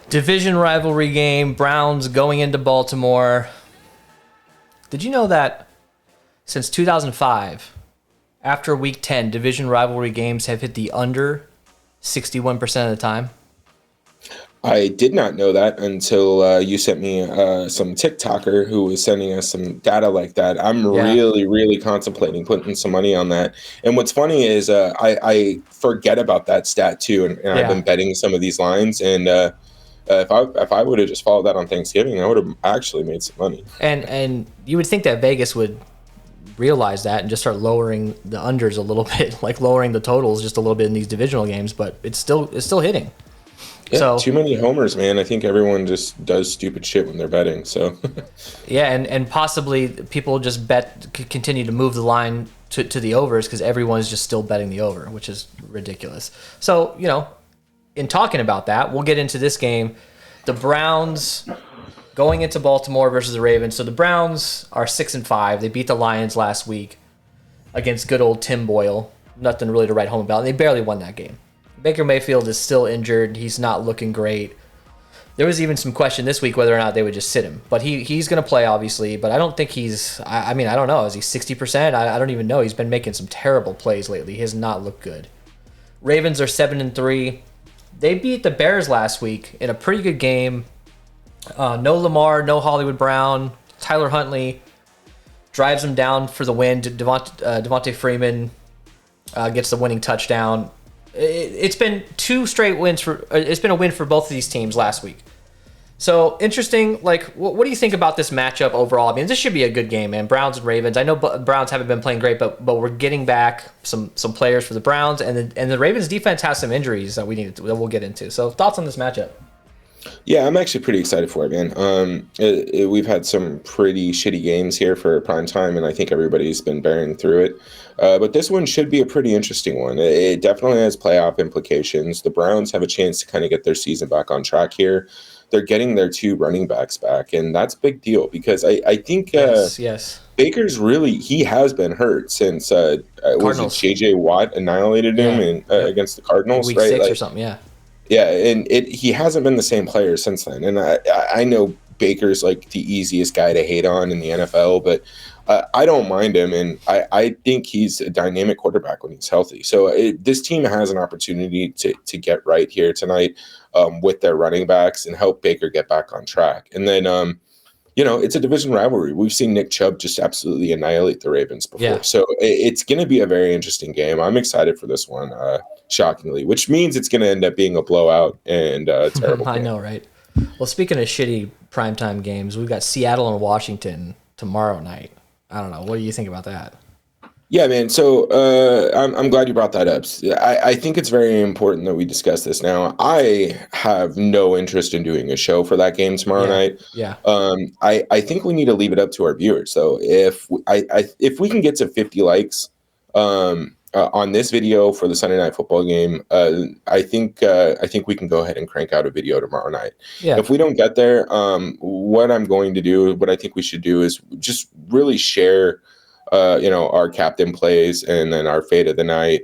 Division rivalry game, Browns going into Baltimore. Did you know that since 2005, after Week 10, division rivalry games have hit the under 61% of the time? I did not know that until you sent me some TikToker who was sending us some data like that. I'm really contemplating putting some money on that. And what's funny is I forget about that stat too, and I've been betting some of these lines. And if I would have just followed that on Thanksgiving, I would have actually made some money. And you would think that Vegas would realize that and just start lowering the unders a little bit, like lowering the totals just a little bit in these divisional games, but it's still hitting. Yeah, so too many homers, man. I think everyone just does stupid shit when they're betting. So yeah, and possibly people just continue to move the line to the overs because everyone's just still betting the over, which is ridiculous. So, in talking about that, we'll get into this game. The Browns going into Baltimore versus the Ravens. So the Browns are 6-5. They beat the Lions last week against good old Tim Boyle. Nothing really to write home about. And they barely won that game. Baker Mayfield is still injured. He's not looking great. There was even some question this week whether or not they would just sit him. But he's going to play, obviously. But I don't think he's... I mean, I don't know. Is he 60%? I don't even know. He's been making some terrible plays lately. He has not looked good. Ravens are 7-3. They beat the Bears last week in a pretty good game. No Lamar, no Hollywood Brown. Tyler Huntley drives them down for the win. Devontae Freeman gets the winning touchdown. It's been two straight wins it's been a win for both of these teams last week. So interesting. Like, what do you think about this matchup overall? I mean, this should be a good game, man. Browns and Ravens. I know Browns haven't been playing great, but we're getting back some players for the Browns, and the Ravens defense has some injuries that we'll get into. So thoughts on this matchup? Yeah, I'm actually pretty excited for it, man. We've had some pretty shitty games here for prime time, and I think everybody's been bearing through it. But this one should be a pretty interesting one. It definitely has playoff implications. The Browns have a chance to kind of get their season back on track here. They're getting their two running backs back, and that's a big deal because I think yes. Baker's he has been hurt since was it J.J. Watt annihilated him against the Cardinals, Week right? 6 or something, yeah. Yeah, and he hasn't been the same player since then. And I know Baker's like the easiest guy to hate on in the NFL, but I don't mind him, and I think he's a dynamic quarterback when he's healthy. So this team has an opportunity to get right here tonight with their running backs and help Baker get back on track. And then, it's a division rivalry. We've seen Nick Chubb just absolutely annihilate the Ravens before. Yeah. So it's going to be a very interesting game. I'm excited for this one, shockingly, which means it's going to end up being a blowout and terrible. I know, right? Well, speaking of shitty primetime games, we've got Seattle and Washington tomorrow night. I don't know. What do you think about that? Yeah, man. So I'm glad you brought that up. I think it's very important that we discuss this now. I have no interest in doing a show for that game tomorrow night. Yeah. I think we need to leave it up to our viewers. So if we can get to 50 likes on this video for the Sunday Night Football game, I think we can go ahead and crank out a video tomorrow night. Yeah. If we don't get there, what I think we should do is just really share our captain plays and then our fate of the night,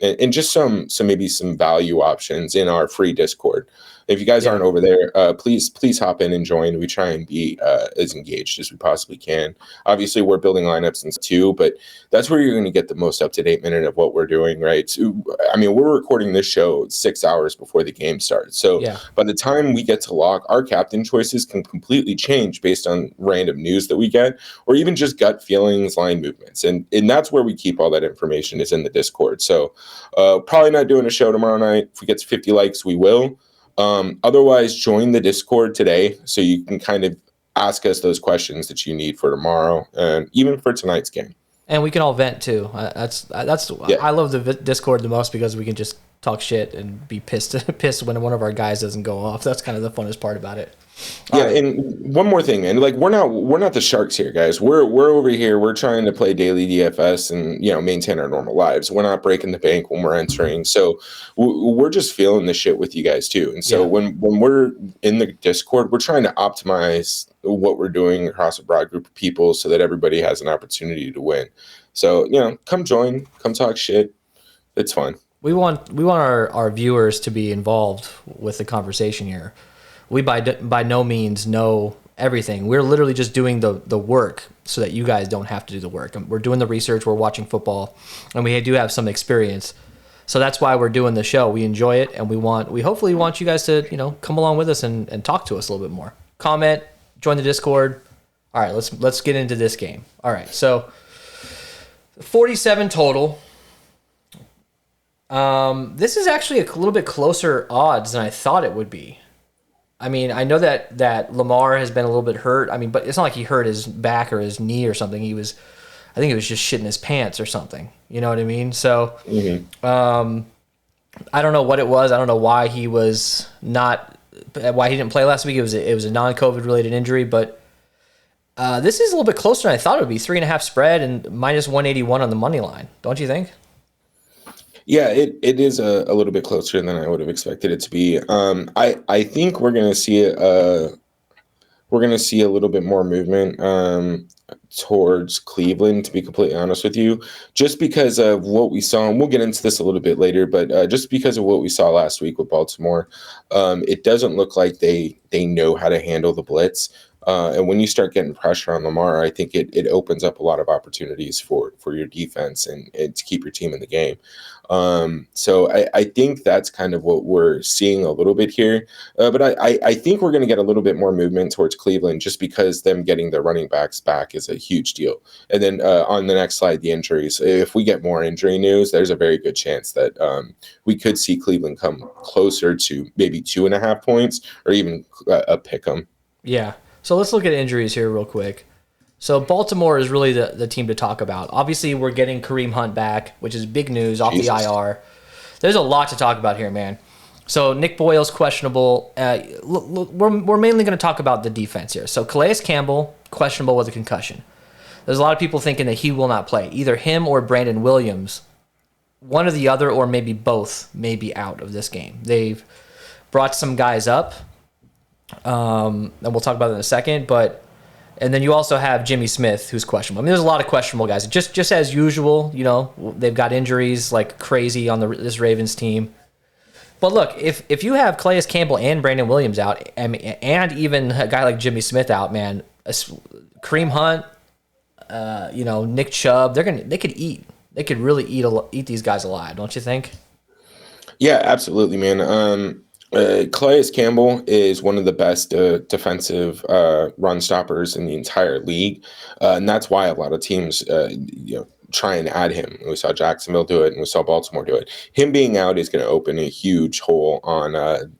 and just some maybe some value options in our free Discord. If you guys aren't over there, please hop in and join. We try and be as engaged as we possibly can. Obviously, we're building lineups and too, but that's where you're going to get the most up-to-date minute of what we're doing, right? So, I mean, we're recording this show 6 hours before the game starts. So by the time we get to lock, our captain choices can completely change based on random news that we get, or even just gut feelings, line movements. And that's where we keep all that information, is in the Discord. So probably not doing a show tomorrow night. If we get to 50 likes, we will. Otherwise, join the Discord today so you can kind of ask us those questions that you need for tomorrow and even for tonight's game. And we can all vent too. I love the Discord the most because we can just talk shit and be pissed when one of our guys doesn't go off. That's kind of the funnest part about it. Yeah, and one more thing, man. Like we're not the sharks here, guys. We're over here. We're trying to play daily DFS and maintain our normal lives. We're not breaking the bank when we're entering. So we're just feeling the shit with you guys too. And so when we're in the Discord, we're trying to optimize what we're doing across a broad group of people so that everybody has an opportunity to win. So come join, come talk shit. It's fun. We want our viewers to be involved with the conversation here. We by no means know everything. We're literally just doing the work so that you guys don't have to do the work. We're doing the research, we're watching football, and we do have some experience. So that's why we're doing the show. We enjoy it, and we hopefully want you guys to come along with us and talk to us a little bit more. Comment, join the Discord. All right, let's get into this game. All right, so 47 total. This is actually a little bit closer odds than I thought it would be. I mean, I know that Lamar has been a little bit hurt. I mean, but it's not like he hurt his back or his knee or something. I think he was just shitting his pants or something. You know what I mean? So, I don't know what it was. I don't know why he didn't play last week. It was a non-COVID related injury, but this is a little bit closer than I thought it would be. 3.5 spread and minus 181 on the money line. Don't you think? Yeah, it is a little bit closer than I would have expected it to be. I think we're gonna see a little bit more movement towards Cleveland, to be completely honest with you, just because of what we saw, and we'll get into this a little bit later, but just because of what we saw last week with Baltimore, it doesn't look like they know how to handle the blitz. And when you start getting pressure on Lamar, I think it opens up a lot of opportunities for your defense and to keep your team in the game. So I think that's kind of what we're seeing a little bit here. But I think we're going to get a little bit more movement towards Cleveland just because them getting their running backs back is a huge deal. And then on the next slide, the injuries. If we get more injury news, there's a very good chance that we could see Cleveland come closer to maybe 2.5 points or even a pick 'em. Yeah. So let's look at injuries here real quick. So Baltimore is really the team to talk about. Obviously, we're getting Kareem Hunt back, which is big news off the IR. There's a lot to talk about here, man. So Nick Boyle's questionable. We're mainly going to talk about the defense here. So Calais Campbell, questionable with a concussion. There's a lot of people thinking that he will not play. Either him or Brandon Williams. One or the other, or maybe both, may be out of this game. They've brought some guys up. And we'll talk about it in a second, and then you also have Jimmy Smith, who's questionable. I mean, there's a lot of questionable guys. Just as usual, they've got injuries like crazy on this Ravens team. But look, if you have Calais Campbell and Brandon Williams out, and even a guy like Jimmy Smith out, man, Kareem Hunt, Nick Chubb, they could really eat these guys alive, don't you think? Yeah, absolutely, man. Calais Campbell is one of the best defensive run stoppers in the entire league, and that's why a lot of teams, try and add him. We saw Jacksonville do it, and we saw Baltimore do it. Him being out is going to open a huge hole on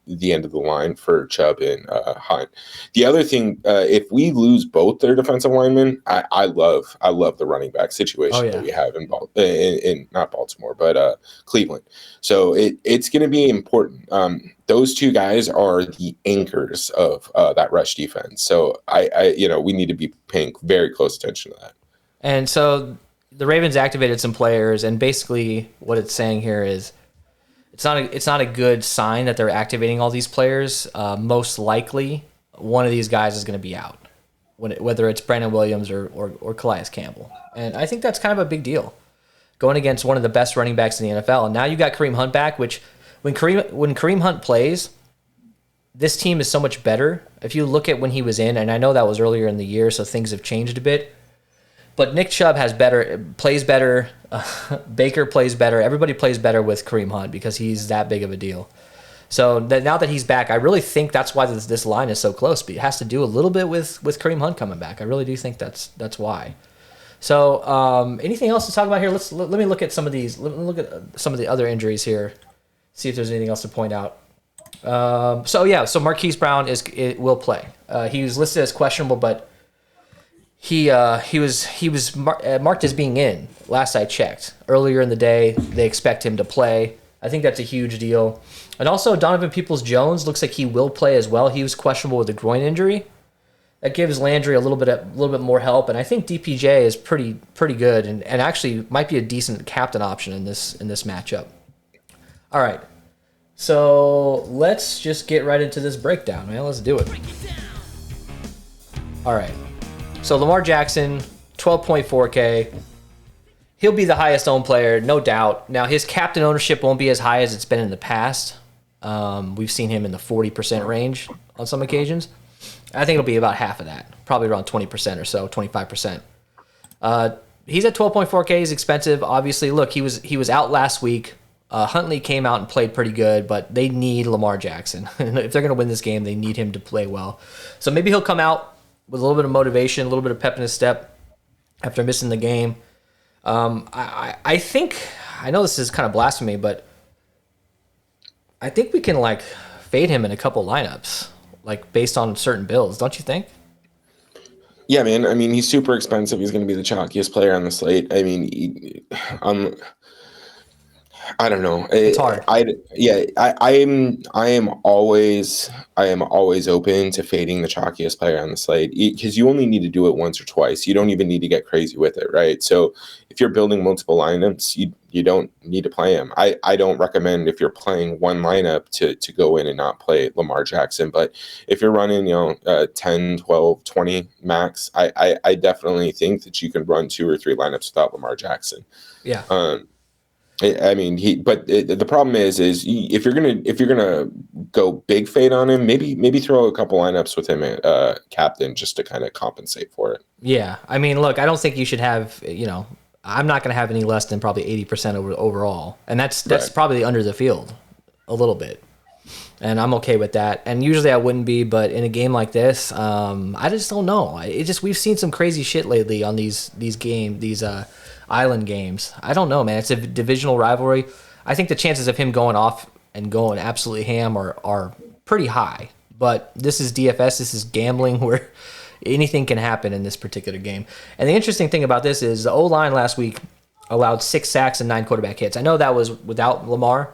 the end of the line for Chubb and Hunt. The other thing, if we lose both their defensive linemen, I love the running back situation that we have in not Baltimore, but Cleveland. So it's going to be important. Those two guys are the anchors of that rush defense. So we need to be paying very close attention to that. And so the Ravens activated some players, and basically what it's saying here is it's not a good sign that they're activating all these players. Most likely, one of these guys is going to be out, whether it's Brandon Williams or Calais Campbell. And I think that's kind of a big deal, going against one of the best running backs in the NFL. And now you got Kareem Hunt back, which when Kareem Hunt plays, this team is so much better. If you look at when he was in, and I know that was earlier in the year, so things have changed a bit. But Nick Chubb plays better. Baker plays better. Everybody plays better with Kareem Hunt because he's that big of a deal. So now that he's back, I really think that's why this line is so close. But it has to do a little bit with Kareem Hunt coming back. I really do think that's why. So anything else to talk about here? Let me look at some of these. Let me look at some of the other injuries here. See if there's anything else to point out. So Marquise Brown will play. He was listed as questionable, but he was marked as being in. Last I checked, earlier in the day, they expect him to play. I think that's a huge deal. And also, Donovan Peoples-Jones looks like he will play as well. He was questionable with a groin injury. That gives Landry a little bit more help, and I think DPJ is pretty good, and actually might be a decent captain option in this matchup. All right, so let's just get right into this breakdown, man. Let's do it. All right, so Lamar Jackson, 12.4K. He'll be the highest owned player, no doubt. Now, his captain ownership won't be as high as it's been in the past. We've seen him in the 40% range on some occasions. I think it'll be about half of that, probably around 20% or so, 25%. He's at 12.4K. He's expensive. Obviously, look, he was out last week. Huntley came out and played pretty good, but they need Lamar Jackson. If they're going to win this game, they need him to play well. So maybe he'll come out with a little bit of motivation, a little bit of pep in his step after missing the game. I think, I know this is kind of blasphemy, but I think we can like fade him in a couple lineups, like based on certain builds, don't you think? Yeah, man. I mean, he's super expensive. He's going to be the chalkiest player on the slate. I mean, I don't know. It's hard. I am always open to fading the chalkiest player on the slate because you only need to do it once or twice. You don't even need to get crazy with it, right? So if you're building multiple lineups, you don't need to play him. I don't recommend if you're playing one lineup to go in and not play Lamar Jackson. But if you're running, 10, 12, 20 max, I definitely think that you can run 2 or 3 lineups without Lamar Jackson. Yeah. I mean, the problem is if you're gonna go big fade on him, maybe throw a couple lineups with him at captain just to kind of compensate for it. Yeah, I mean, look, I don't think you should have, I'm not going to have any less than probably 80% overall, and that's right. Probably under the field a little bit, and I'm okay with that. And usually I wouldn't be, but in a game like this, I just don't know. We've seen some crazy shit lately on these island games. I don't know, man. It's a divisional rivalry. I think the chances of him going off and going absolutely ham are pretty high. But this is DFS. This is gambling where anything can happen in this particular game. And the interesting thing about this is the O-line last week allowed 6 sacks and 9 quarterback hits. I know that was without Lamar,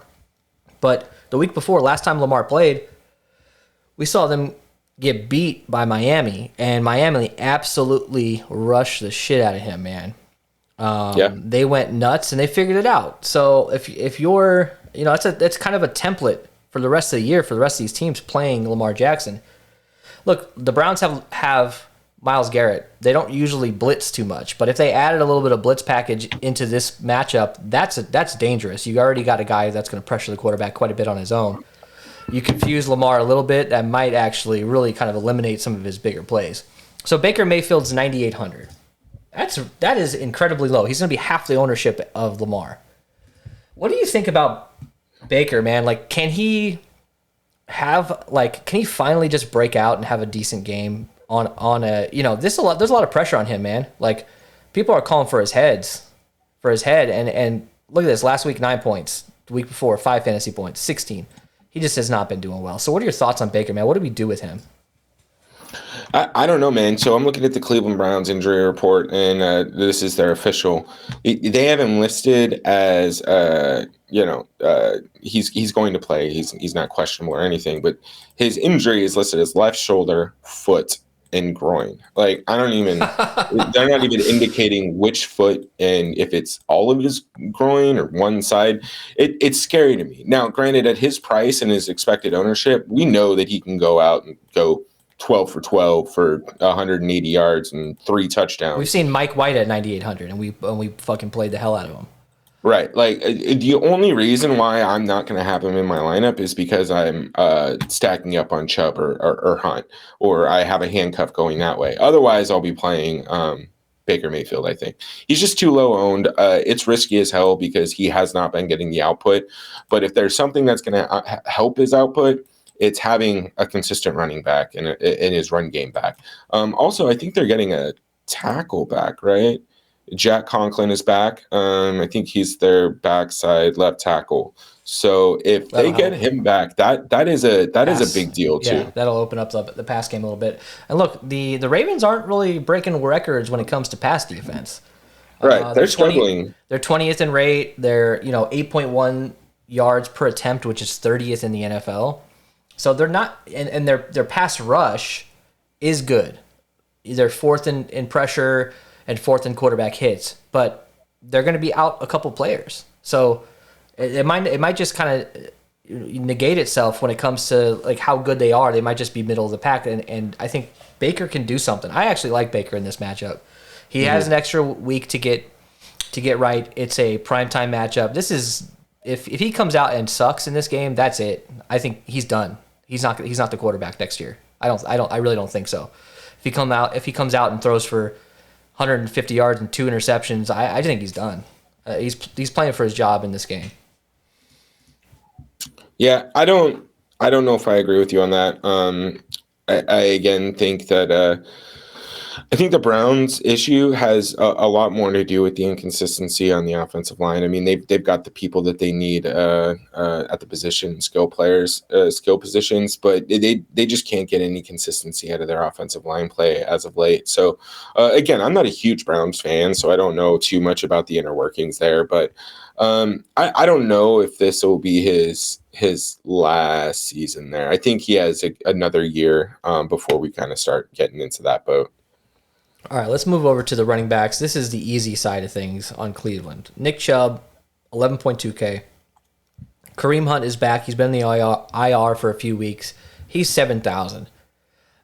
but the week before, last time Lamar played, we saw them get beat by Miami, and Miami absolutely rushed the shit out of him, man. They went nuts and they figured it out. So if you're, that's kind of a template for the rest of the year for the rest of these teams playing Lamar Jackson. Look, the Browns have Myles Garrett. They don't usually blitz too much, but if they added a little bit of blitz package into this matchup, that's dangerous. You already got a guy that's going to pressure the quarterback quite a bit on his own. You confuse Lamar a little bit, that might actually really kind of eliminate some of his bigger plays. So Baker Mayfield's 9,800. That is incredibly low. He's going to be half the ownership of Lamar. What do you think about Baker, man? Like, can he finally just break out and have a decent game on a, there's a lot of pressure on him, man. Like, people are calling for his head, and look at this. Last week, 9 points. The week before, 5 fantasy points, 16. He just has not been doing well. So what are your thoughts on Baker, man? What do we do with him? I don't know, man. So I'm looking at the Cleveland Browns injury report, and this is their official. They have him listed as, he's going to play. He's not questionable or anything, but his injury is listed as left shoulder, foot, and groin. Like, I don't even. They're not even indicating which foot and if it's all of his groin or one side. It's scary to me. Now, granted, at his price and his expected ownership, we know that he can go out and go 12 for 12 for 180 yards and 3 touchdowns. We've seen Mike White at 9,800, and we fucking played the hell out of him. Right. Like, the only reason why I'm not going to have him in my lineup is because I'm stacking up on Chubb or Hunt, or I have a handcuff going that way. Otherwise, I'll be playing Baker Mayfield, I think. He's just too low owned. It's risky as hell because he has not been getting the output. But if there's something that's going to help his output, it's having a consistent running back and his run game back. Also, I think they're getting a tackle back, right? Jack Conklin is back. I think he's their backside left tackle. So if they get him back, that is a big deal too. Yeah, that'll open up the pass game a little bit. And look, the Ravens aren't really breaking records when it comes to pass defense. Right, they're struggling. They're 20th in rate. They're 8.1 yards per attempt, which is 30th in the NFL. So they're not, and their pass rush is good. They're fourth in pressure and fourth in quarterback hits, but they're going to be out a couple players. So it might just kind of negate itself when it comes to like how good they are. They might just be middle of the pack, and I think Baker can do something. I actually like Baker in this matchup. He has an extra week to get right. It's a primetime matchup. This is if he comes out and sucks in this game, that's it. I think he's done. He's not the quarterback next year. I really don't think so. If he comes out and throws for 150 yards and 2 interceptions, I think he's done. He's playing for his job in this game. Yeah, I don't know if I agree with you on that. I again think that I think the Browns issue has a lot more to do with the inconsistency on the offensive line. I mean, they've got the people that they need at the skill positions, but they just can't get any consistency out of their offensive line play as of late. So again, I'm not a huge Browns fan, so I don't know too much about the inner workings there, but I don't know if this will be his last season there. I think he has another year before we kind of start getting into that boat. All right, let's move over to the running backs. This is the easy side of things on Cleveland. Nick Chubb, 11.2K. Kareem Hunt is back. He's been in the IR for a few weeks. He's 7,000.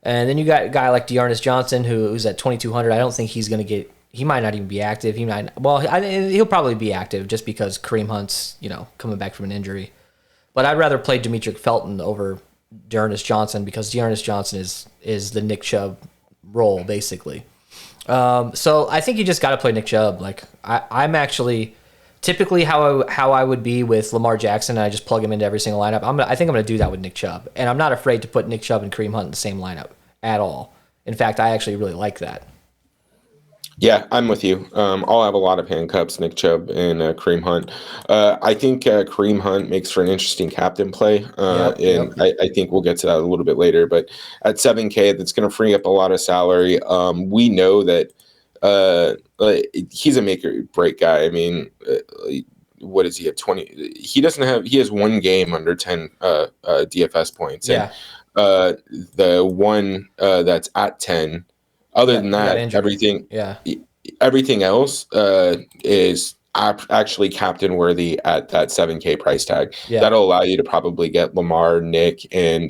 And then you got a guy like Dearness Johnson who's at 2,200. I don't think he's going to get. He might not even be active. He'll probably be active just because Kareem Hunt's coming back from an injury. But I'd rather play Demetric Felton over Dearness Johnson because Dearness Johnson is the Nick Chubb role basically. So I think you just got to play Nick Chubb. Like I'm actually typically how I would be with Lamar Jackson, and I just plug him into every single lineup. I think I'm going to do that with Nick Chubb, and I'm not afraid to put Nick Chubb and Kareem Hunt in the same lineup at all. In fact, I actually really like that. Yeah, I'm with you. I'll have a lot of handcuffs, Nick Chubb and Kareem Hunt. I think Kareem Hunt makes for an interesting captain play, and I think we'll get to that a little bit later. But at $7K, that's going to free up a lot of salary. We know that he's a make or break guy. I mean, what is he at 20? He has one game under 10 DFS points. Yeah. And the one that's at 10. Other than that, everything else is actually captain worthy at that $7K price tag. Yeah. That'll allow you to probably get Lamar, Nick, and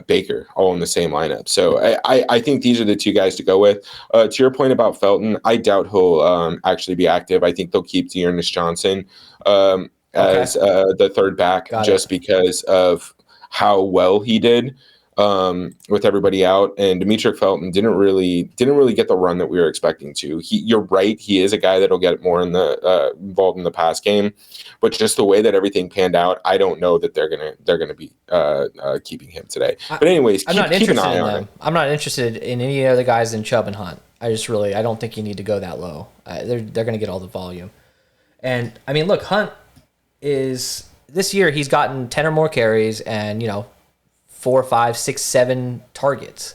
Baker all in the same lineup. So I think these are the two guys to go with. To your point about Felton, I doubt he'll actually be active. I think they'll keep Dearness Johnson as the third back because of how well he did. With everybody out, and Demetric Felton didn't really get the run that we were expecting to. You're right, he is a guy that'll get more involved in the pass game, but just the way that everything panned out, I don't know that they're gonna be keeping him today. But anyways, keep an eye on him. I'm not interested in any other guys than Chubb and Hunt. I don't think you need to go that low. They're gonna get all the volume, and I mean, look, Hunt is this year he's gotten 10 or more carries, and 4, 5, 6, 7 targets.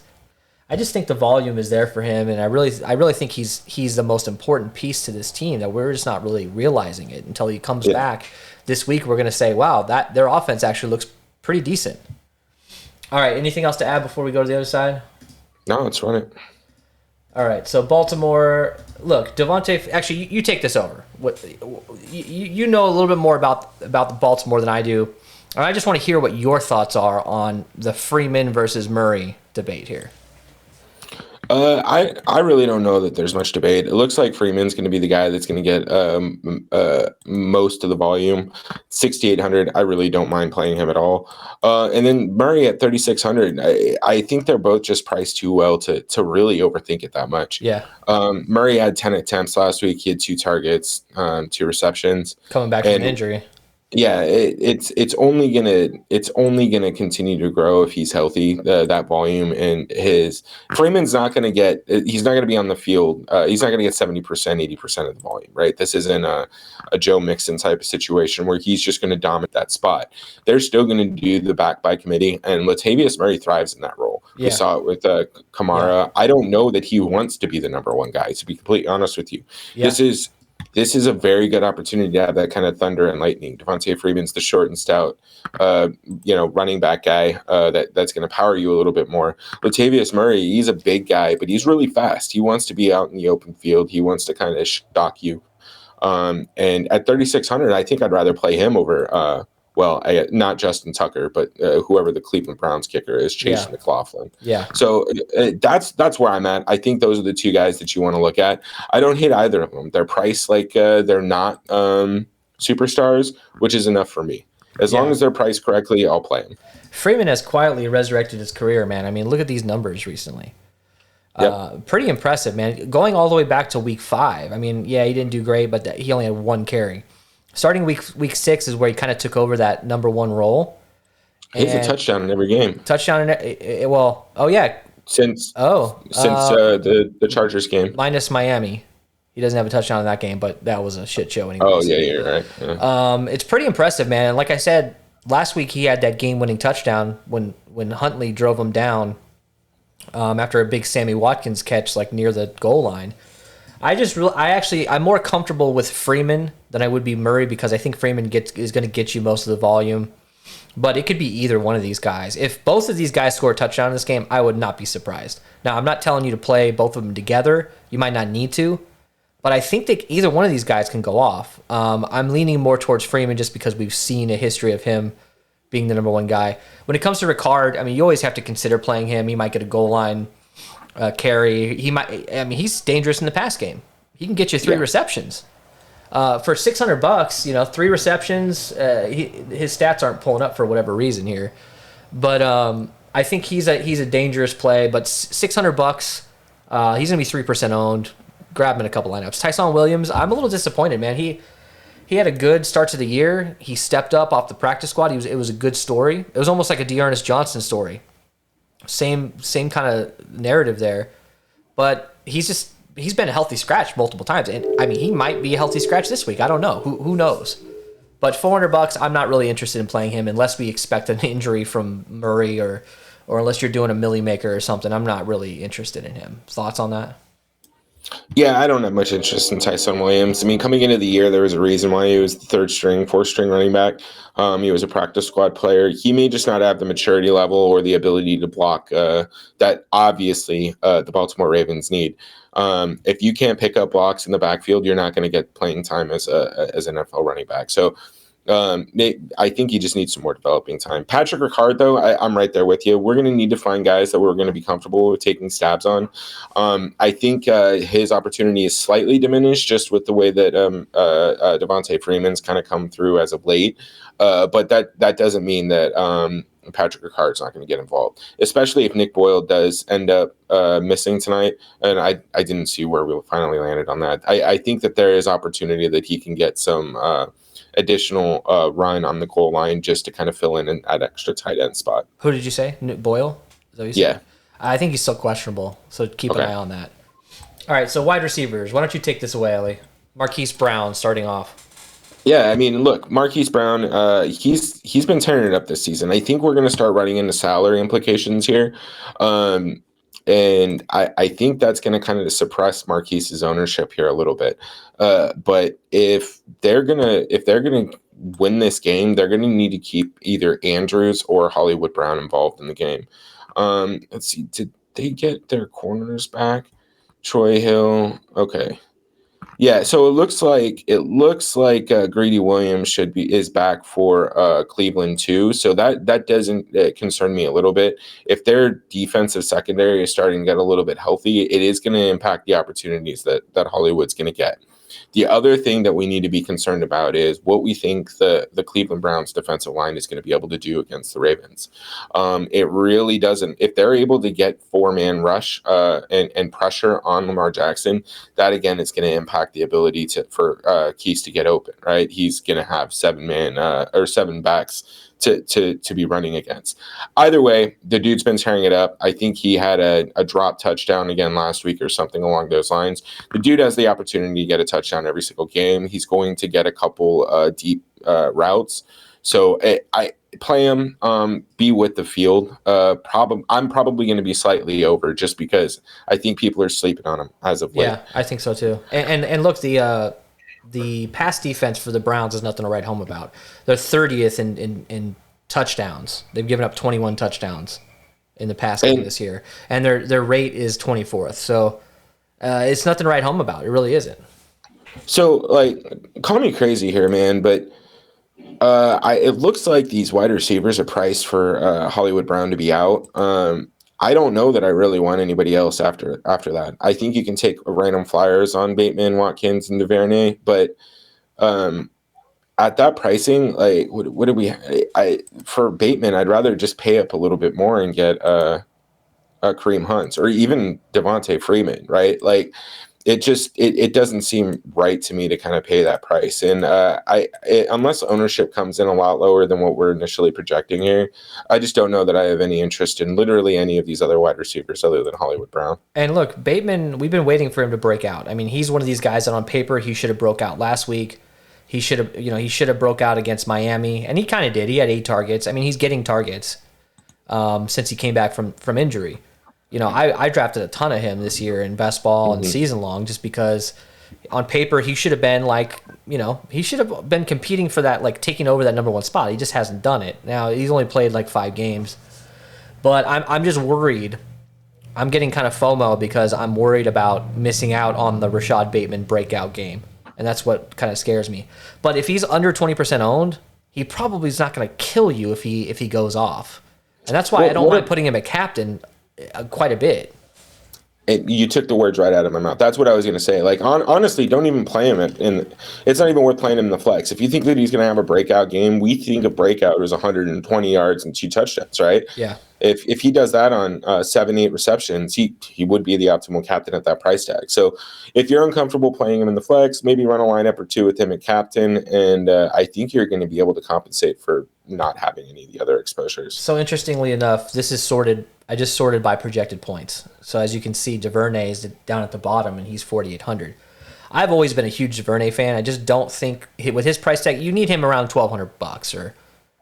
I just think the volume is there for him, and I really think he's the most important piece to this team that we're just not really realizing it until he comes back. This week we're going to say, wow, that their offense actually looks pretty decent. All right, anything else to add before we go to the other side? No, let's run it. All right, so Baltimore, look, Devontae, actually you take this over. You know a little bit more about the Baltimore than I do. And I just want to hear what your thoughts are on the Freeman versus Murray debate here. I really don't know that there's much debate. It looks like Freeman's going to be the guy that's going to get most of the volume. 6,800, I really don't mind playing him at all. And then Murray at 3,600, I think they're both just priced too well to really overthink it that much. Yeah. Murray had 10 attempts last week. He had 2 targets, 2 receptions. Coming back from an injury. Yeah, it's only gonna continue to grow if he's healthy. That volume and Freeman's not gonna get. He's not gonna be on the field. He's not gonna get 70%, 80% of the volume. Right. This isn't a Joe Mixon type of situation where he's just gonna dominate that spot. They're still gonna do the back by committee, and Latavius Murray thrives in that role. Yeah. We saw it with Kamara. Yeah. I don't know that he wants to be the number one guy. To be completely honest with you, this is a very good opportunity to have that kind of thunder and lightning. Devontae Freeman's the short and stout, running back guy that's going to power you a little bit more. Latavius Murray, he's a big guy, but he's really fast. He wants to be out in the open field. He wants to kind of shock you. And at 3,600, I think I'd rather play him over, not Justin Tucker, but whoever the Cleveland Browns kicker is, Chase McLaughlin. Yeah. So that's where I'm at. I think those are the two guys that you want to look at. I don't hate either of them. They're priced like they're not superstars, which is enough for me. As long as they're priced correctly, I'll play them. Freeman has quietly resurrected his career, man. I mean, look at these numbers recently. Pretty impressive, man. Going all the way back to week 5. I mean, he didn't do great, but he only had 1 carry. Starting week 6 is where he kind of took over that number 1 role. He has a touchdown in every game. Since the Chargers game. Minus Miami. He doesn't have a touchdown in that game, but that was a shit show anyway. Oh, yeah, you're right. Yeah. It's pretty impressive, man. And like I said, last week he had that game-winning touchdown when Huntley drove him down after a big Sammy Watkins catch like near the goal line. I'm more comfortable with Freeman than I would be Murray because I think Freeman is going to get you most of the volume. But it could be either one of these guys. If both of these guys score a touchdown in this game, I would not be surprised. Now, I'm not telling you to play both of them together. You might not need to. But I think that either one of these guys can go off. I'm leaning more towards Freeman just because we've seen a history of him being the number 1 guy. When it comes to Ricard, I mean, you always have to consider playing him. He might get a goal line carry. He's dangerous in the pass game. He can get you 3 receptions. For $600, 3 receptions. His stats aren't pulling up for whatever reason here, but I think he's a dangerous play. But $600, he's gonna be 3% owned. Grab him in a couple lineups. Tyson Williams, I'm a little disappointed, man. He had a good start to the year. He stepped up off the practice squad. It was a good story. It was almost like a Dearness Johnson story. Same kind of narrative there, but he's been a healthy scratch multiple times, and I mean he might be a healthy scratch this week. I don't know. Who knows? But $400, I'm not really interested in playing him unless we expect an injury from Murray or unless you're doing a millie maker or something. I'm not really interested in him. Thoughts on that? Yeah, I don't have much interest in Tyson Williams. I mean, coming into the year, there was a reason why he was the 3rd string, 4th string running back. He was a practice squad player. He may just not have the maturity level or the ability to block that obviously the Baltimore Ravens need. If you can't pick up blocks in the backfield, you're not going to get playing time as an NFL running back. So I think he just needs some more developing time. Patrick Ricard, though, I'm right there with you. We're going to need to find guys that we're going to be comfortable with taking stabs on. I think his opportunity is slightly diminished just with the way that Devontae Freeman's kind of come through as of late. But that doesn't mean that Patrick Ricard's not going to get involved, especially if Nick Boyle does end up missing tonight. And I didn't see where we finally landed on that. I think that there is opportunity that he can get some additional run on the goal line just to kind of fill in that extra tight end spot. Who did you say? Boyle? Is that what you said? Yeah. I think he's still questionable, so keep an eye on that. All right, so wide receivers. Why don't you take this away, Ellie? Marquise Brown starting off. Yeah, I mean, look, Marquise Brown, he's been tearing it up this season. I think we're going to start running into salary implications here. And I think that's going to kind of suppress Marquise's ownership here a little bit. But if they're gonna win this game, they're gonna need to keep either Andrews or Hollywood Brown involved in the game. Let's see, did they get their corners back? Troy Hill, okay. Yeah, so it looks like Greedy Williams is back for Cleveland too. So that doesn't concern me a little bit. If their defensive secondary is starting to get a little bit healthy, it is going to impact the opportunities that Hollywood's going to get. The other thing that we need to be concerned about is what we think the Cleveland Browns defensive line is going to be able to do against the Ravens. It really doesn't. If they're able to get 4-man rush and pressure on Lamar Jackson, that again is going to impact the ability for Keys to get open. Right, he's going to have 7-man or 7 backs to be running against. Either way, the dude's been tearing it up. I think he had a drop touchdown again last week or something along those lines. The dude has the opportunity to get a touchdown every single game. He's going to get a couple deep routes. So I play him, be with the field. I'm probably going to be slightly over just because I think people are sleeping on him as of late. Yeah, I think so too. And look, the the pass defense for the Browns is nothing to write home about. They're 30th in touchdowns. They've given up 21 touchdowns in the pass game this year, and their rate is 24th. So it's nothing to write home about. It really isn't. So, like, call me crazy here, man, but it looks like these wide receivers are priced for Hollywood Brown to be out. I don't know that I really want anybody else after that. I think you can take random flyers on Bateman, Watkins, and DuVernay, but at that pricing, like, what do we? For Bateman, I'd rather just pay up a little bit more and get Kareem Hunt or even Devontae Freeman, right? Like, it doesn't seem right to me to kind of pay that price. And unless ownership comes in a lot lower than what we're initially projecting here, I just don't know that I have any interest in literally any of these other wide receivers other than Hollywood Brown. And look, Bateman, we've been waiting for him to break out. I mean, he's one of these guys that on paper he should have broke out last week. He should have broke out against Miami, and he kind of did. He had 8 targets. I mean, he's getting targets since he came back from injury. I drafted a ton of him this year in best ball and season long just because on paper he should have been he should have been competing for that, like taking over that number 1 spot. He just hasn't done it. Now he's only played like 5 games, but I'm just worried. I'm getting kind of FOMO because I'm worried about missing out on the Rashad Bateman breakout game, and that's what kind of scares me. But if he's under 20% owned, he probably is not going to kill you if he goes off, and that's why I don't mind putting him at captain quite a bit. You took the words right out of my mouth. That's what I was going to say. Like, honestly, don't even play him it's not even worth playing him in the flex. If you think that he's going to have a breakout game, we think a breakout is 120 yards and 2 touchdowns, right? Yeah. If he does that on 7-8 receptions, he would be the optimal captain at that price tag. So if you're uncomfortable playing him in the flex, maybe run a lineup or 2 with him at captain, and I think you're going to be able to compensate for not having any of the other exposures. So interestingly enough, this is sorted. I just sorted by projected points. So as you can see, DuVernay is down at the bottom, and he's 4,800. I've always been a huge DuVernay fan. I just don't think with his price tag, you need him around $1,200 or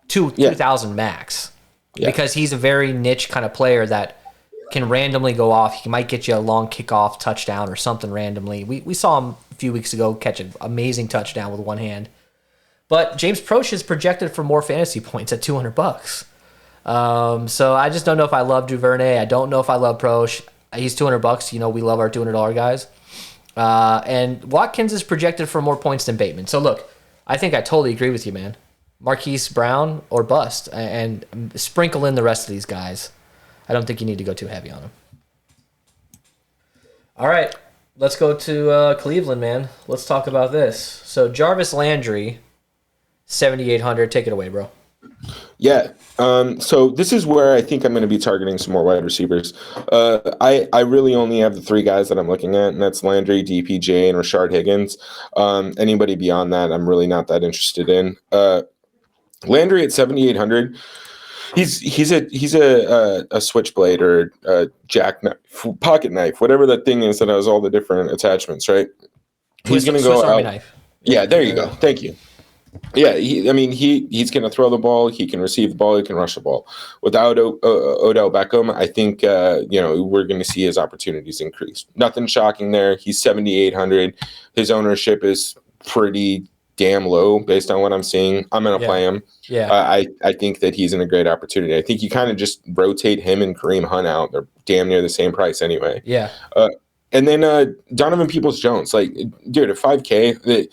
$2,000 max, because he's a very niche kind of player that can randomly go off. He might get you a long kickoff touchdown or something randomly. We saw him a few weeks ago catch an amazing touchdown with one hand. But James Proche is projected for more fantasy points at $200. So I just don't know if I love DuVernay. I don't know if I love Proche. He's $200. We love our $200 guys. And Watkins is projected for more points than Bateman. So look, I think I totally agree with you, man. Marquise Brown or bust, and sprinkle in the rest of these guys. I don't think you need to go too heavy on them. All right, let's go to Cleveland, man. Let's talk about this. So Jarvis Landry, 7,800. Take it away, bro. Yeah. So this is where I think I'm going to be targeting some more wide receivers. I really only have the 3 guys that I'm looking at, and that's Landry, DPJ, and Rashard Higgins. Anybody beyond that, I'm really not that interested in. Landry at 7,800. He's a switchblade or a jackknife, pocket knife, whatever that thing is that has all the different attachments, right? He's going to go Swiss Army out. knife. Yeah, there you go. Thank you. Yeah, he's going to throw the ball. He can receive the ball. He can rush the ball. Without Odell Beckham, I think we're going to see his opportunities increase. Nothing shocking there. He's 7,800. His ownership is pretty damn low based on what I'm seeing. I'm going to play him. Yeah. I think that he's in a great opportunity. I think you kind of just rotate him and Kareem Hunt out. They're damn near the same price anyway. Yeah. And then Donovan Peoples-Jones, like, dude, at $5K,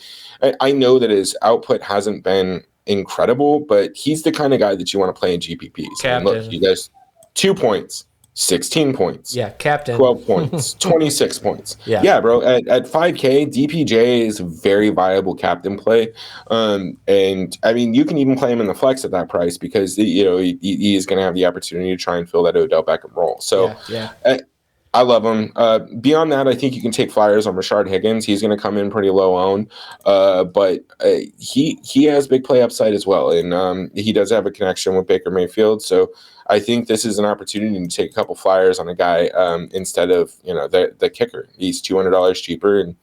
I know that his output hasn't been incredible, but he's the kind of guy that you want to play in GPPs. Captain. And look, you guys, 2 points, 16 points. Yeah, captain. 12 points, 26 points. Yeah, bro. At 5K, DPJ is a very viable captain play. And I mean, you can even play him in the flex at that price because he is going to have the opportunity to try and fill that Odell Beckham role. So I love him. Beyond that, I think you can take flyers on Rashard Higgins. He's going to come in pretty low owned, but he has big play upside as well, and he does have a connection with Baker Mayfield. So I think this is an opportunity to take a couple flyers on a guy instead of the kicker. He's $200 cheaper, and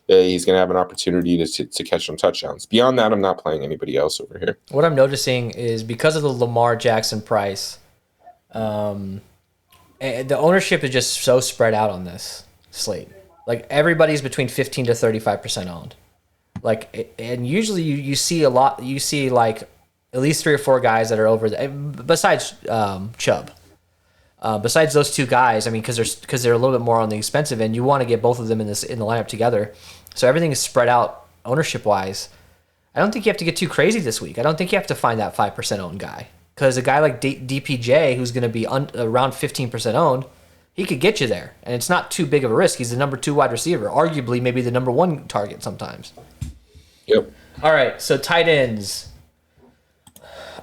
he's going to have an opportunity to catch some touchdowns. Beyond that, I'm not playing anybody else over here. What I'm noticing is because of the Lamar Jackson price, the ownership is just so spread out on this slate. Like, everybody's between 15 to 35% owned. And usually you see a lot. You see like at least 3 or 4 guys that are over besides Chubb. Besides those 2 guys, I mean, because they're a little bit more on the expensive end, you want to get both of them in the lineup together, so everything is spread out ownership wise. I don't think you have to get too crazy this week. I don't think you have to find that 5% owned guy, because a guy like DPJ, who's going to be around 15% owned, he could get you there, and it's not too big of a risk. He's the number 2 wide receiver, arguably maybe the number 1 target sometimes. Yep. All right, so tight ends.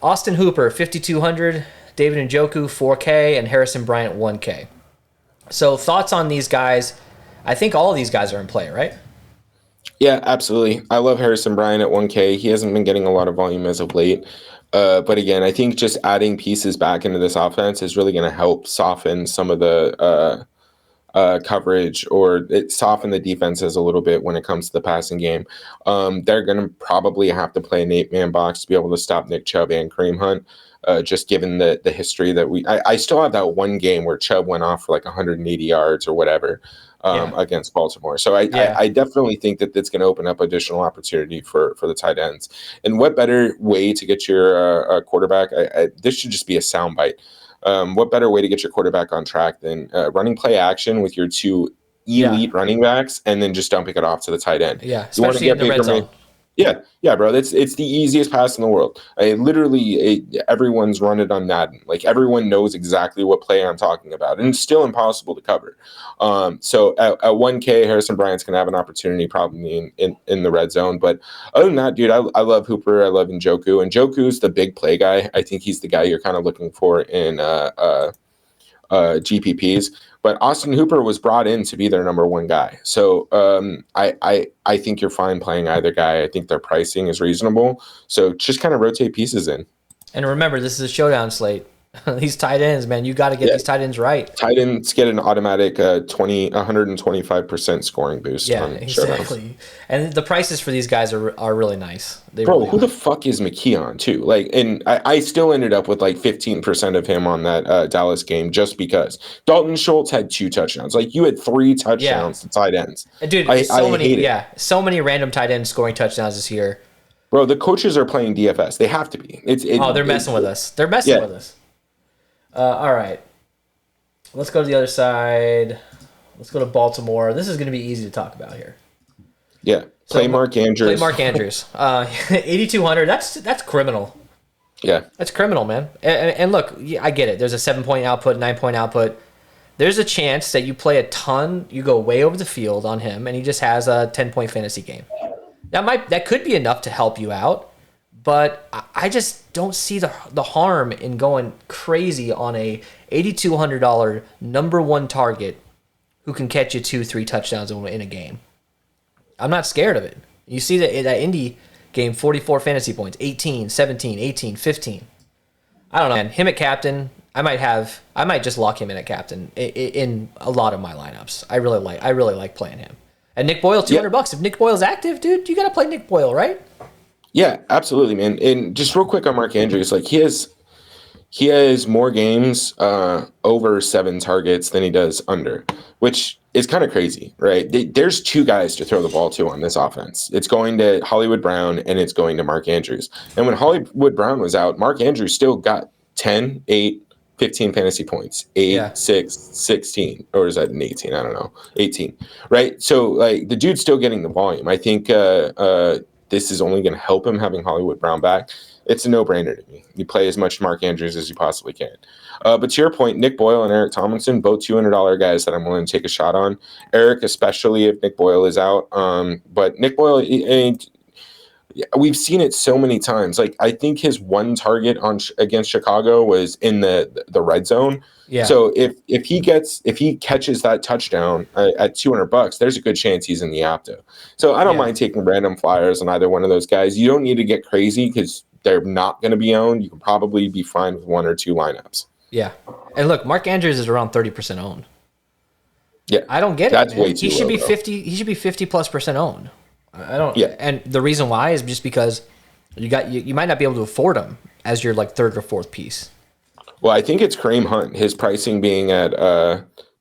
Austin Hooper, 5,200. David Njoku, 4K. And Harrison Bryant, 1K. So thoughts on these guys? I think all of these guys are in play, right? Yeah, absolutely. I love Harrison Bryant at 1K. He hasn't been getting a lot of volume as of late. But again, I think just adding pieces back into this offense is really going to help soften some of the coverage, or it soften the defenses a little bit when it comes to the passing game. They're going to probably have to play an 8-man box to be able to stop Nick Chubb and Kareem Hunt, just given the history that I still have that one game where Chubb went off for like 180 yards or whatever against Baltimore. So I definitely think that that's going to open up additional opportunity for the tight ends. And what better way to get your quarterback? This should just be a soundbite. What better way to get your quarterback on track than running play action with your 2 elite running backs and then just dumping it off to the tight end? Yeah, especially in the red zone. Yeah, bro. It's the easiest pass in the world. Everyone's run it on Madden. Like, everyone knows exactly what play I'm talking about, and it's still impossible to cover. So at 1K, Harrison Bryant's gonna have an opportunity probably in the red zone. But other than that, dude, I love Hooper. I love Njoku. And Njoku's the big play guy. I think he's the guy you're kind of looking for in GPPs. But Austin Hooper was brought in to be their number 1 guy. So I think you're fine playing either guy. I think their pricing is reasonable. So just kind of rotate pieces in. And remember, this is a showdown slate. These tight ends, man, you got to get these tight ends right. Tight ends get an automatic 125% scoring boost. Yeah, exactly. Showdowns. And the prices for these guys are really nice. Who the fuck is McKeon too? Like, and I still ended up with like 15% of him on that Dallas game just because Dalton Schultz had 2 touchdowns. Like, you had 3 touchdowns to tight ends. Dude, so many random tight ends scoring touchdowns this year. Bro, the coaches are playing DFS. They have to be. They're messing with us. They're messing with us. All right. Let's go to the other side. Let's go to Baltimore. This is going to be easy to talk about here. Yeah. Play Mark Andrews. 8,200. That's criminal. Yeah. That's criminal, man. And look, I get it. There's a 7-point output, 9-point output. There's a chance that you play a ton, you go way over the field on him, and he just has a 10-point fantasy game. That could be enough to help you out. But I just don't see the harm in going crazy on a $8,200 number 1 target who can catch you 2-3 touchdowns in a game. I'm not scared of it. You see that Indy game, 44 fantasy points, 18, 17, 18, 15. I don't know, man. Him at captain, I might just lock him in at captain in a lot of my lineups. I really like playing him. And Nick Boyle, $200. If Nick Boyle's active, dude, you got to play Nick Boyle, right? Yeah, absolutely, man. And just real quick on Mark Andrews, like, he has more games over 7 targets than he does under, which is kind of crazy, right? There's 2 guys to throw the ball to on this offense. It's going to Hollywood Brown and it's going to Mark Andrews. And when Hollywood Brown was out, Mark Andrews still got 10, 8, 15 fantasy points, 8, 6, 16, or is that an 18? I don't know, 18, right? So, like, the dude's still getting the volume. I think this is only going to help him having Hollywood Brown back. It's a no-brainer to me. You play as much Mark Andrews as you possibly can. But to your point, Nick Boyle and Eric Tomlinson, both $200 guys that I'm willing to take a shot on. Eric, especially if Nick Boyle is out. But Nick Boyle, we've seen it so many times. Like, I think his 1 target against Chicago was in the red zone. Yeah. So if he catches that touchdown at $200, there's a good chance he's in the Apto. So I don't mind taking random flyers on either one of those guys. You don't need to get crazy because they're not going to be owned. You can probably be fine with 1 or 2 lineups. Yeah. And look, Mark Andrews is around 30% owned. Yeah. I don't get That's it. Man. Way too he should low, be though. 50. He should be 50+% owned. I don't. Yeah. And the reason why is just because you might not be able to afford him as your like 3rd or 4th piece. Well, I think it's Kareem Hunt. His pricing being at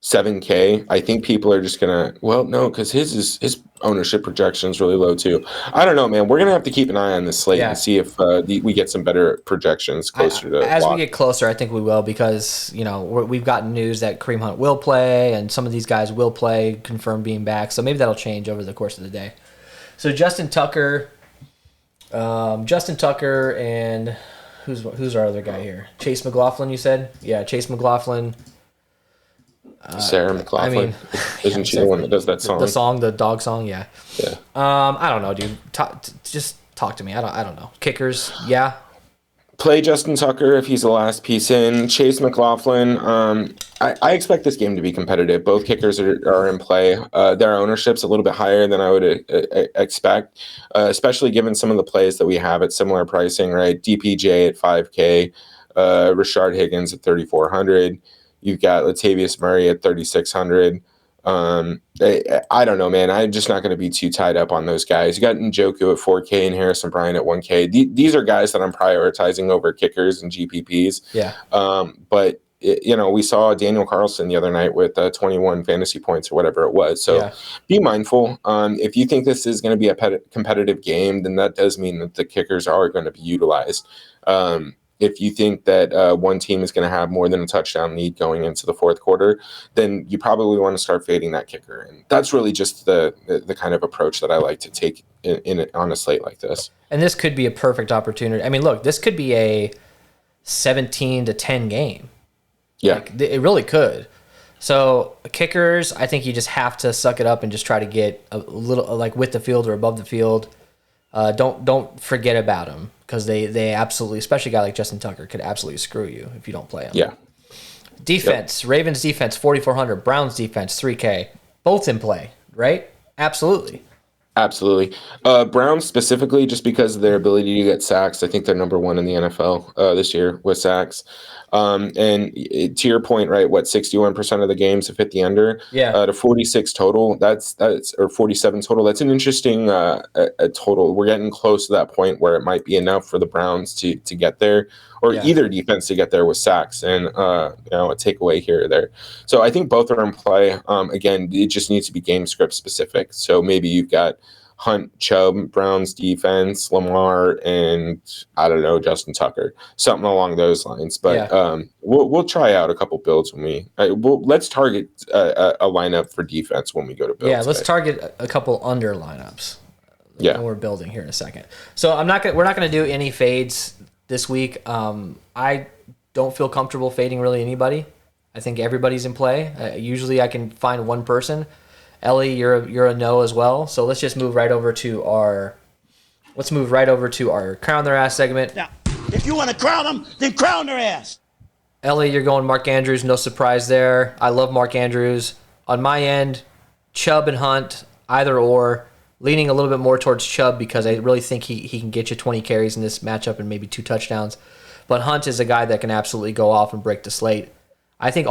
7K. I think people are just gonna. Well, no, because his ownership projection is really low too. I don't know, man. We're gonna have to keep an eye on this slate and see if we get some better projections closer to as lock. we get closer. I think we will, because we've gotten news that Kareem Hunt will play, and some of these guys will play, confirmed being back. So maybe that'll change over the course of the day. So Justin Tucker, and who's our other guy here? Chase McLaughlin, you said? Yeah, Chase McLaughlin. Sarah McLaughlin. I mean, isn't she the one that does that song? The dog song, yeah. Yeah. I don't know, dude. Just talk to me. I don't know. Kickers, yeah. Play Justin Tucker if he's the last piece in. Chase McLaughlin. I expect this game to be competitive. Both kickers are in play. Their ownership's a little bit higher than I would expect, especially given some of the plays that we have at similar pricing, right? DPJ at 5K, Rashard Higgins at 3,400. You've got Latavius Murray at 3,600. I don't know, man. I'm just not going to be too tied up on those guys. You got Njoku at 4K and Harrison Bryant at 1K. These are guys that I'm prioritizing over kickers and GPPs. Yeah. But we saw Daniel Carlson the other night with 21 fantasy points or whatever it was. So be mindful. If you think this is going to be a competitive game, then that does mean that the kickers are going to be utilized. If you think that one team is going to have more than a touchdown lead going into the fourth quarter, then you probably want to start fading that kicker. And that's really just the kind of approach that I like to take on a slate like this. And this could be a perfect opportunity. I mean, look, this could be a 17-10 game. Yeah. It really could. So kickers, I think you just have to suck it up and just try to get a little with the field or above the field. Don't forget about them, because they absolutely, especially a guy like Justin Tucker, could absolutely screw you if you don't play him. Yeah. Defense, Ravens defense 4,400, Browns defense 3K, both in play, right? Absolutely. Absolutely. Browns specifically, just because of their ability to get sacks. I think they're number one in the NFL this year with sacks. And to your point, right, 61% of the games have hit the under. Yeah. To 46 total, that's or 47 total. That's an interesting a total. We're getting close to that point where it might be enough for the Browns to get there, or either defense to get there with sacks and a takeaway here or there. So I think both are in play. Again, it just needs to be game script specific. So maybe you've got Hunt, Chubb, Browns defense, Lamar, and I don't know, Justin Tucker, something along those lines. But we'll try out a couple builds when let's target a lineup for defense when we go to builds. Yeah, let's target a couple under lineups. Yeah, when we're building here in a second. So we're not gonna do any fades this week. I don't feel comfortable fading really anybody. I think everybody's in play. Usually I can find one person. Ellie, you're a no as well. So let's just move right over to our crown their ass segment. Now, if you want to crown them, then crown their ass. Ellie, you're going Mark Andrews. No surprise there. I love Mark Andrews. On my end, Chubb and Hunt, either or. Leaning a little bit more towards Chubb because I really think he can get you 20 carries in this matchup and maybe 2 touchdowns. But Hunt is a guy that can absolutely go off and break the slate. I think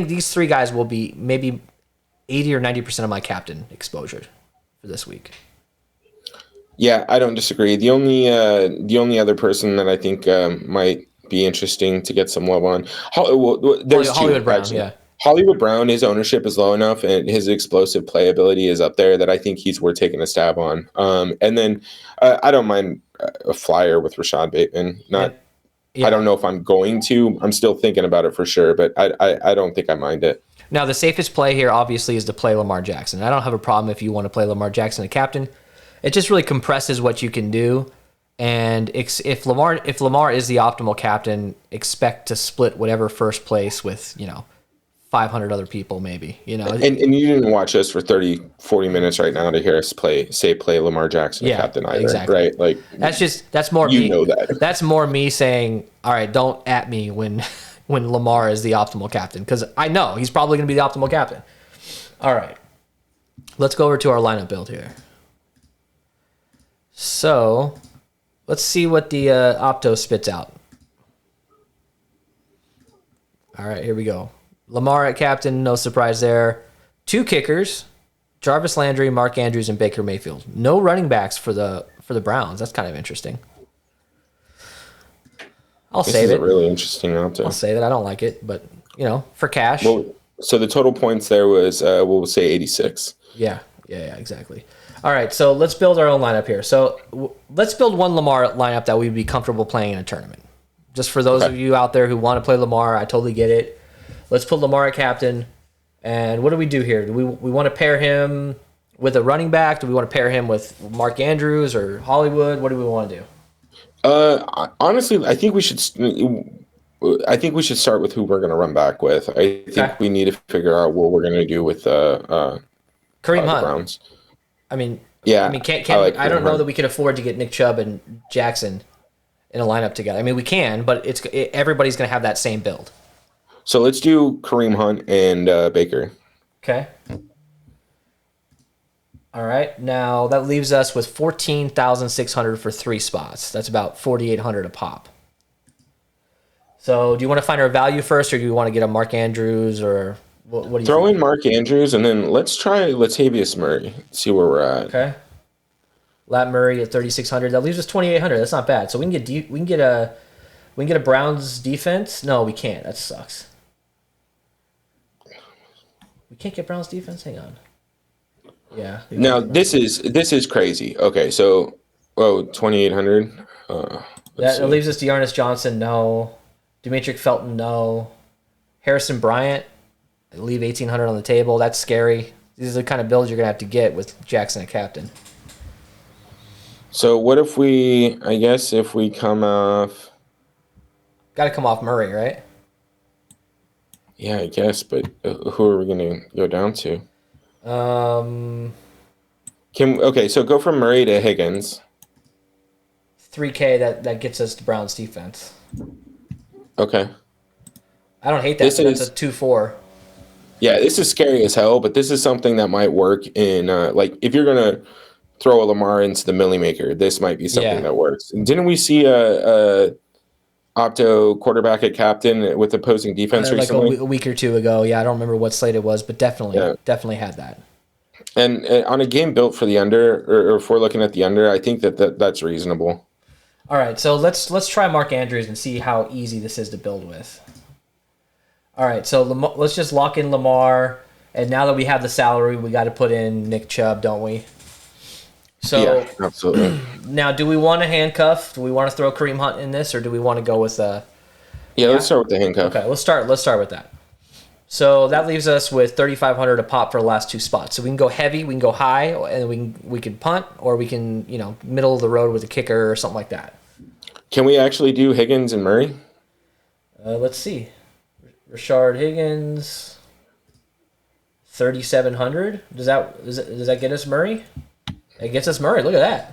these three guys will be maybe 80 or 90% of my captain exposure for this week. Yeah, I don't disagree. The only other person that I think might be interesting to get some love on, there's Hollywood two, Brown. actually. Yeah, Hollywood Brown, his ownership is low enough and his explosive playability is up there that I think he's worth taking a stab on. And then I don't mind a flyer with Rashad Bateman. I don't know if I'm going to. I'm still thinking about it for sure, but I don't think I mind it. Now, the safest play here, obviously, is to play Lamar Jackson. I don't have a problem if you want to play Lamar Jackson a captain. It just really compresses what you can do. And if Lamar is the optimal captain, expect to split whatever first place with 500 other people, maybe. And you didn't watch us for 30-40 minutes right now to hear us play Lamar Jackson captain either, exactly. Right? Like that's more me. That. That's more me saying, all right, don't at me when Lamar is the optimal captain, because I know he's probably going to be the optimal captain. All right. Let's go over to our lineup build here. So let's see what the Opto spits out. All right, here we go. Lamar at captain, no surprise there. 2 kickers, Jarvis Landry, Mark Andrews, and Baker Mayfield. No running backs for the Browns. That's kind of interesting. I'll save it. This is a really interesting Opto. I'll say that I don't like it, but for cash. Well, So the total points there was we'll say 86. Yeah, exactly. All right, so let's build our own lineup here. So let's build one Lamar lineup that we'd be comfortable playing in a tournament. Just for those of you out there who want to play Lamar, I totally get it. Let's put Lamar at captain. And what do we do here? Do we want to pair him with a running back? Do we want to pair him with Mark Andrews or Hollywood? What do we want to do? Honestly, I think we should start with who we're going to run back with. I think we need to figure out what we're going to do with Kareem Hunt. Browns. I mean, yeah. I don't know that we can afford to get Nick Chubb and Jackson in a lineup together. I mean, we can, but everybody's going to have that same build. So let's do Kareem Hunt and Baker. Okay. All right. Now that leaves us with 14,600 for 3 spots. That's about 4,800 a pop. So do you want to find our value first, or do you want to get a Mark Andrews, or what do you throw think? in Mark Andrews, and then let's try Latavius Murray. See where we're at. Okay. Lat Murray at 3,600. That leaves us 2,800. That's not bad. So we can get a Browns defense. No, we can't. That sucks. We can't get Browns defense. Hang on. Yeah. Now this is crazy. Okay, so 2,800. That leaves us Dearness Johnson. No. Demetric Felton. No. Harrison Bryant. Leave 1,800 on the table. That's scary. These are the kind of builds you're gonna have to get with Jackson at captain. So what if we come off? Got to come off Murray, right? Yeah, I guess, but who are we going to go down to? So go from Murray to Higgins. 3K that gets us to Browns defense. Okay. I don't hate that. That's a 2-4. Yeah, this is scary as hell, but this is something that might work in if you're gonna throw a Lamar into the Millie Maker, this might be something that works. And didn't we see a Opto quarterback at captain with opposing defense recently? Like a week or two ago. Yeah, I don't remember what slate it was, but definitely had that. And on a game built for the under, or if we're looking at the under, I think that's reasonable. All right, so let's try Mark Andrews and see how easy this is to build with. All right, so let's just lock in Lamar, and now that we have the salary, we got to put in Nick Chubb, don't we? So yeah, absolutely. Now, do we want to handcuff? Do we want to throw Kareem Hunt in this, or do we want to go with let's start with the handcuff. Okay, let's start with that. So that leaves us with 3,500 a pop for the last 2 spots. So we can go heavy, we can go high, and we can punt, or we can middle of the road with a kicker or something like that. Can we actually do Higgins and Murray? Let's see. Rashard Higgins, 3,700. Does that get us Murray? It gets us Murray. Look at that.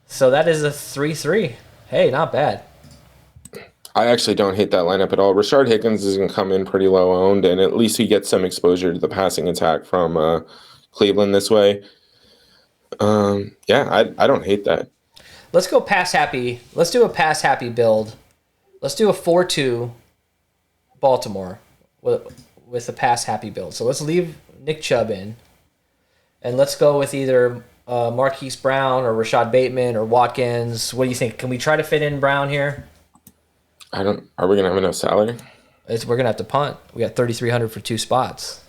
So that is a 3-3. Hey, not bad. I actually don't hate that lineup at all. Rashard Higgins is going to come in pretty low owned, and at least he gets some exposure to the passing attack from Cleveland this way. I don't hate that. Let's go pass happy. Let's do a pass happy build. Let's do a 4-2 Baltimore with a pass happy build. So let's leave Nick Chubb in, and let's go with either Marquise Brown or Rashad Bateman or Watkins. What do you think? Can we try to fit in Brown here? Are we going to have enough salary? We're going to have to punt. We got 3,300 for 2 spots.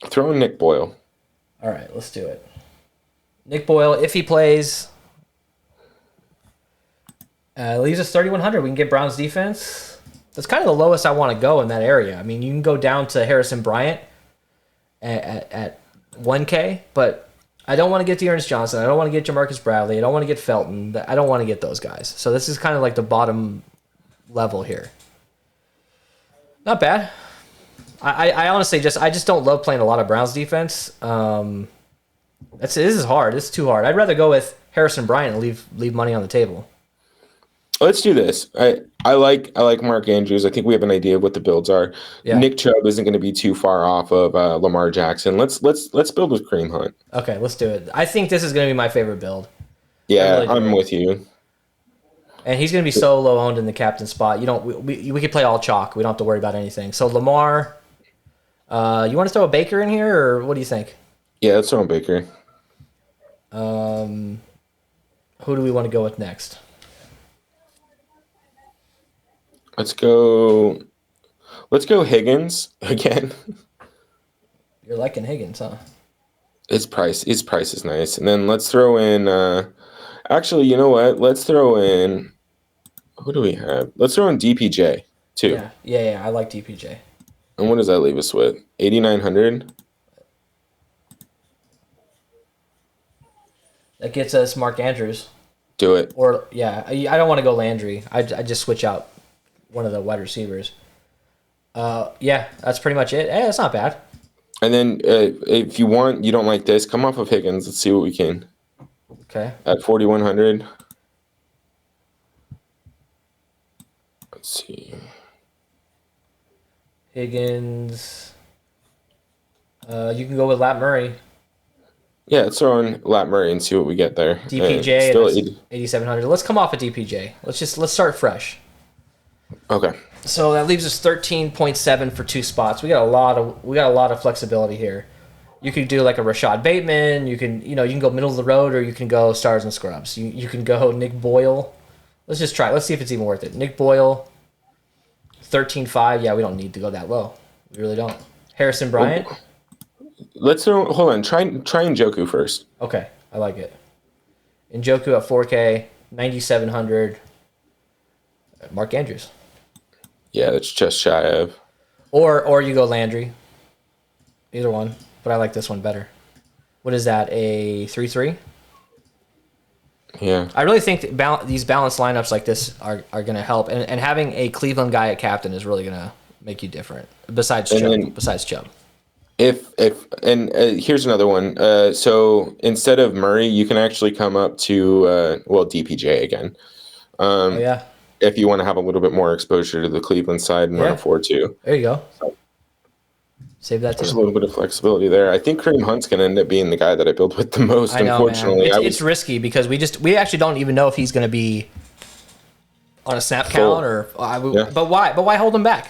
Throw in Nick Boyle. All right, let's do it. Nick Boyle, if he plays, leaves us 3,100. We can get Browns defense. That's kind of the lowest I want to go in that area. I mean, you can go down to Harrison Bryant at 1K, but I don't want to get Dearness Johnson. I don't want to get Jamarcus Bradley. I don't want to get Felton. I don't want to get those guys. So this is kind of like the bottom level here. Not bad. I honestly just don't love playing a lot of Browns defense. This is hard. This is too hard. I'd rather go with Harrison Bryant and leave money on the table. Let's do this. I like Mark Andrews. I think we have an idea of what the builds are. Yeah. Nick Chubb isn't going to be too far off of Lamar Jackson. Let's build with Kareem Hunt. Okay, let's do it. I think this is going to be my favorite build. Yeah, really I'm with you. And he's going to be so low owned in the captain spot. We could play all chalk. We don't have to worry about anything. So Lamar, you want to throw a Baker in here, or what do you think? Yeah, let's throw a Baker. Who do we want to go with next? Let's go Let's go Higgins again. You're liking Higgins, huh? His price is nice. And then let's throw in actually, you know what? Let's throw in who do we have? Let's throw in DPJ too. Yeah. I like DPJ. And what does that leave us with? 8,900. That gets us Mark Andrews. Do it. Or I don't want to go Landry. I just switch out one of the wide receivers. That's pretty much it. It's not bad. And then if you want, you don't like this, come off of Higgins. Let's see what we can. Okay. At 4,100. Let's see. Higgins. You can go with Lat Murray. Yeah, let's throw in Lat Murray and see what we get there. DPJ still 8,700. Let's come off of DPJ. Let's start fresh. Okay. So that leaves us 13.7 for 2 spots. We got a lot of flexibility here. You could do like a Rashad Bateman. You can go middle of the road, or you can go stars and scrubs. You can go Nick Boyle. Let's just try. Let's see if it's even worth it. Nick Boyle, 13.5. Yeah, we don't need to go that low. We really don't. Harrison Bryant. Let's hold on. Try Njoku first. Okay, I like it. Njoku at 4K, 9,700. Mark Andrews. Yeah, that's just shy of. Or you go Landry. Either one, but I like this one better. What is that? A 3-3? Yeah. I really think that these balanced lineups like this are going to help, and having a Cleveland guy at captain is really going to make you different. Besides Chubb. Here's another one. So instead of Murray, you can actually come up to DPJ again. If you want to have a little bit more exposure to the Cleveland side and run a 4-2. There you go. Save that too. There's a little bit of flexibility there. I think Kareem Hunt's going to end up being the guy that I build with the most, I know, unfortunately. Man. It's risky because we actually don't even know if he's going to be on a snap count but why hold him back?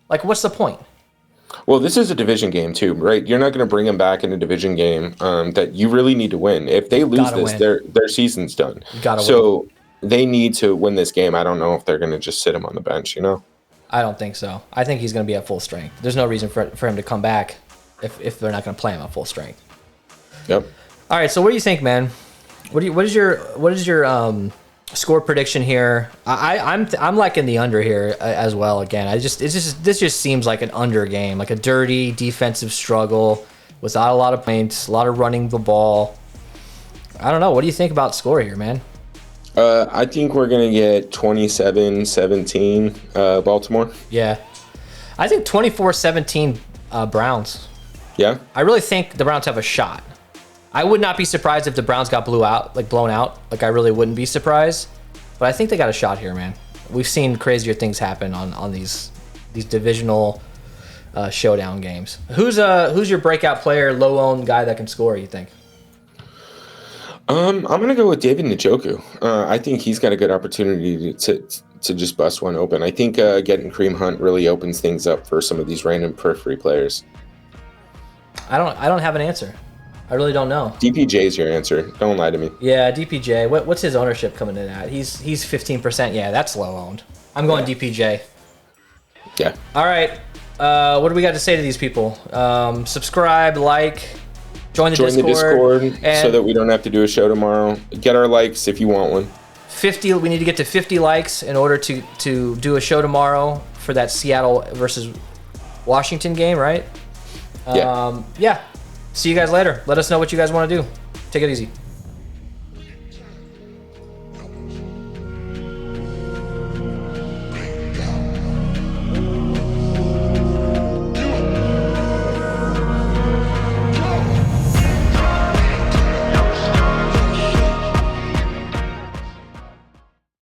Like, what's the point? Well, this is a division game too, right? You're not going to bring him back in a division game that you really need to win. If they lose this, their season's done. So they need to win this game. I don't know if they're going to just sit him on the bench, I don't think so. I think he's going to be at full strength. There's no reason for him to come back if they're not going to play him at full strength. Yep. All right, so what do you think, man? What is your score prediction here? I'm liking the under here as well. Again, this just seems like an under game, like a dirty defensive struggle without a lot of points, a lot of running the ball. I don't know. What do you think about score here, man? I think we're going to get 27-17 Baltimore. Yeah. I think 24-17 Browns. Yeah? I really think the Browns have a shot. I would not be surprised if the Browns got blown out. Like, I really wouldn't be surprised. But I think they got a shot here, man. We've seen crazier things happen on these divisional showdown games. Who's your breakout player, low-owned guy that can score, you think? I'm gonna go with David Njoku. I think he's got a good opportunity to just bust one open. I think getting Kareem Hunt really opens things up for some of these random periphery players. I don't have an answer. I really don't know. DPJ's your answer. Don't lie to me. Yeah, DPJ. What's his ownership coming in at? He's 15%. Yeah, that's low owned. I'm going DPJ. Yeah. All right. What do we got to say to these people? Subscribe, like. Join the Discord so that we don't have to do a show tomorrow. Get our likes if you want one. 50. We need to get to 50 likes in order to do a show tomorrow for that Seattle versus Washington game, right? Yeah. See you guys later. Let us know what you guys want to do. Take it easy.